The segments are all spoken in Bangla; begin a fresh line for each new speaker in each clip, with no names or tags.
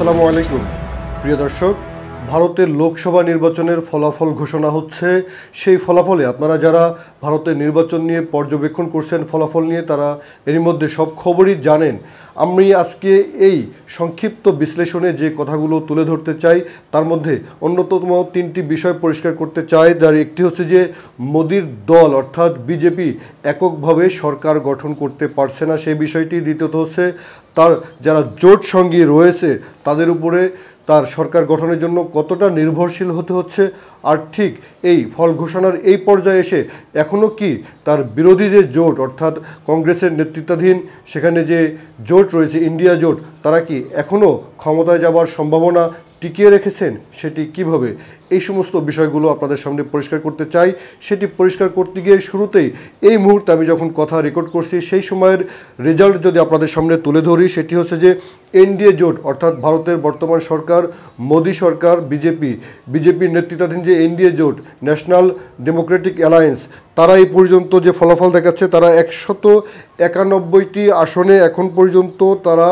আসসালামু আলাইকুম প্রিয় দর্শক, ভারতের লোকসভা নির্বাচনের ফলাফল ঘোষণা হচ্ছে। সেই ফলাফলে আপনারা যারা ভারতের নির্বাচন নিয়ে পর্যবেক্ষণ করছেন, ফলাফল নিয়ে, তারা এরই মধ্যে সব খবরই জানেন। আমি আজকে এই সংক্ষিপ্ত বিশ্লেষণে যে কথাগুলো তুলে ধরতে চাই, তার মধ্যে অন্যতম তিনটি বিষয় পরিষ্কার করতে চাই। যার একটি হচ্ছে যে মোদির দল অর্থাৎ বিজেপি এককভাবে সরকার গঠন করতে পারছে না, সেই বিষয়টি। দ্বিতীয়ত হচ্ছে তার যারা জোট সঙ্গী রয়েছে তাদের উপরে তার সরকার গঠনের জন্য কতটা নির্ভরশীল হতে হচ্ছে। আর ঠিক এই ফল ঘোষণার এই পর্যায়ে এসে এখনও কি তার বিরোধী যে জোট অর্থাৎ কংগ্রেসের নেতৃত্বাধীন সেখানে যে জোট রয়েছে, ইন্ডিয়া জোট, তারা কি এখনও ক্ষমতায় যাবার সম্ভাবনা টিকিয়ে রেখেছেন, সেটি কিভাবে, এই সমস্ত বিষয়গুলো আপনাদের সামনে পরিষ্কার করতে চাই। সেটি পরিষ্কার করতে গিয়ে শুরুতেই এই মুহূর্তে আমি যখন কথা রেকর্ড করছি সেই সময়ের রেজাল্ট যদি আপনাদের সামনে তুলে ধরি, সেটি হচ্ছে যে এনডিএ জোট অর্থাৎ ভারতের বর্তমান সরকার, মোদি সরকার, বিজেপির নেতৃত্বাধীন যে এনডিএ জোট, ন্যাশনাল ডেমোক্রেটিক অ্যালায়েন্স, তারা এই পর্যন্ত যে ফলাফল দেখাচ্ছে, তারা 191টি আসনে এখন পর্যন্ত তারা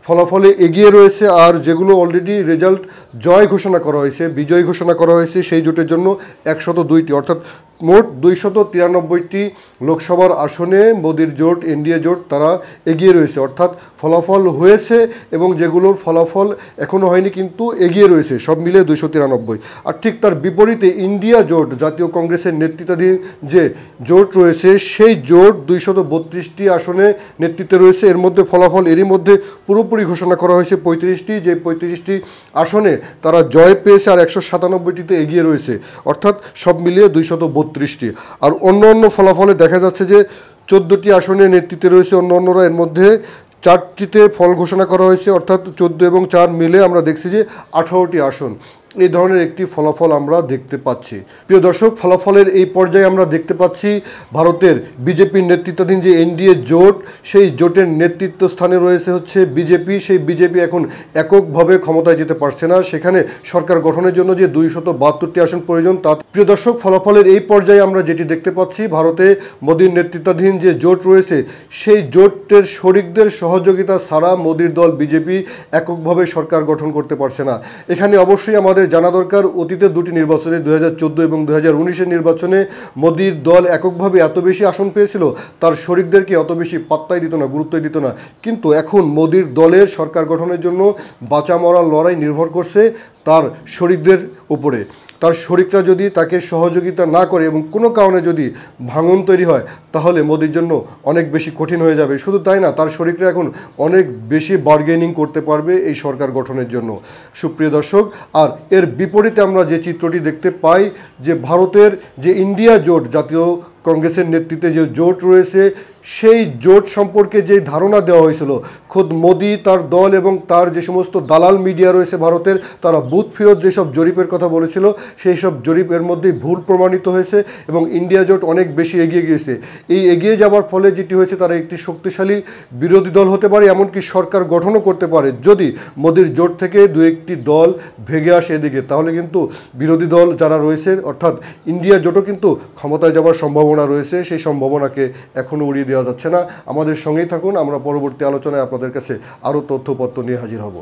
ফলাফলে এগিয়ে রয়েছে। আর যেগুলো অলরেডি রেজাল্ট জয় ঘোষণা করা হয়েছে, বিজয় ঘোষণা করা হয়েছে সেই জোটের জন্য 102টি, অর্থাৎ মোট 293টি লোকসভার আসনে মোদির জোট, এনডিএ জোট, তারা এগিয়ে রয়েছে। অর্থাৎ ফলাফল হয়েছে এবং যেগুলোর ফলাফল এখনও হয়নি কিন্তু এগিয়ে রয়েছে, সব মিলে 293। আর ঠিক তার বিপরীতে ইন্ডিয়া জোট, জাতীয় কংগ্রেসের নেতৃত্বাধীন যে জোট রয়েছে, সেই জোট 232টি আসনে নেতৃত্বে রয়েছে। এর মধ্যে ফলাফল এরই মধ্যে পুরোপুরি ঘোষণা করা হয়েছে 35টি, যে 35টি আসনে তারা জয় পেয়েছে আর 197টিতে এগিয়ে রয়েছে, অর্থাৎ সব মিলিয়ে 232টি। আর অন্য ফলাফলে দেখা যাচ্ছে যে 14টি আসনে নেতৃত্বে রয়েছে অন্যরা। এর মধ্যে 4টিতে ফল ঘোষণা করা হয়েছে, অর্থাৎ 14 এবং 4 মিলে আমরা দেখছি যে 18টি আসন। এই ধরনের একটি ফলাফল আমরা দেখতে পাচ্ছি। প্রিয় দর্শক, ফলাফলের এই পর্যায়ে আমরা দেখতে পাচ্ছি ভারতের বিজেপির নেতৃত্বাধীন যে এনডিএ জোট, সেই জোটের নেতৃত্ব স্থানে রয়েছে হচ্ছে বিজেপি। সেই বিজেপি এখন এককভাবে ক্ষমতায় যেতে পারছে না, সেখানে সরকার গঠনের জন্য যে 272টি আসন প্রয়োজন। তা প্রিয় দর্শক, ফলাফলের এই পর্যায়ে আমরা যেটি দেখতে পাচ্ছি, ভারতে মোদির নেতৃত্বাধীন যে জোট রয়েছে, সেই জোটের শরিকদের সহযোগিতা ছাড়া মোদির দল বিজেপি এককভাবে সরকার গঠন করতে পারছে না। এখানে অবশ্যই আমাদের জানা দরকার, অতীতে দুটি নির্বাচনে 2014 এবং 2019-এর নির্বাচনে মোদির দল এককভাবে এত বেশি আসন পেয়েছিল, তার শরিকদেরকে অত বেশি পাত্তাই দিত না, গুরুত্বই দিত না। কিন্তু এখন মোদির দলের সরকার গঠনের জন্য বাঁচা মরার লড়াই নির্ভর করছে তার শরিকদের উপরে। তার শরিকরা যদি তাকে সহযোগিতা না করে এবং কোনো কারণে যদি ভাঙন তৈরি হয়, তাহলে মোদির জন্য অনেক বেশি কঠিন হয়ে যাবে। শুধু তাই না, তার শরিকরা এখন অনেক বেশি বার্গেনিং করতে পারবে এই সরকার গঠনের জন্য। সুপ্রিয় দর্শক, আর এর বিপরীতে আমরা যে চিত্রটি দেখতে পাই, যে ভারতের যে ইন্ডিয়া জোট, জাতীয় কংগ্রেসের নেতৃত্বে যে জোট রয়েছে, সেই জোট সম্পর্কে যে ধারণা দেওয়া হয়েছিল, খোদ মোদি, তার দল এবং তার যে সমস্ত দালাল মিডিয়া রয়েছে ভারতের, তারা বুথ ফেরত যেসব জরিপের কথা বলেছিল, সেই সব জরিপের মধ্যেই ভুল প্রমাণিত হয়েছে এবং ইন্ডিয়া জোট অনেক বেশি এগিয়ে গিয়েছে। এই এগিয়ে যাওয়ার ফলে যেটি হয়েছে, তারা একটি শক্তিশালী বিরোধী দল হতে পারে, এমনকি সরকার গঠনও করতে পারে। যদি মোদির জোট থেকে দু একটি দল ভেগে আসে এদিকে, তাহলে কিন্তু বিরোধী দল যারা রয়েছে অর্থাৎ ইন্ডিয়া জোটও কিন্তু ক্ষমতায় যাওয়ার সম্ভাবনা রয়েছে। সেই সম্ভাবনাকে এখনও উড়িয়ে দেওয়া যাচ্ছে না। আমাদের সঙ্গেই থাকুন, আমরা পরবর্তী আলোচনায় আপনাদের কাছে আরও তথ্যপত্র নিয়ে হাজির হব।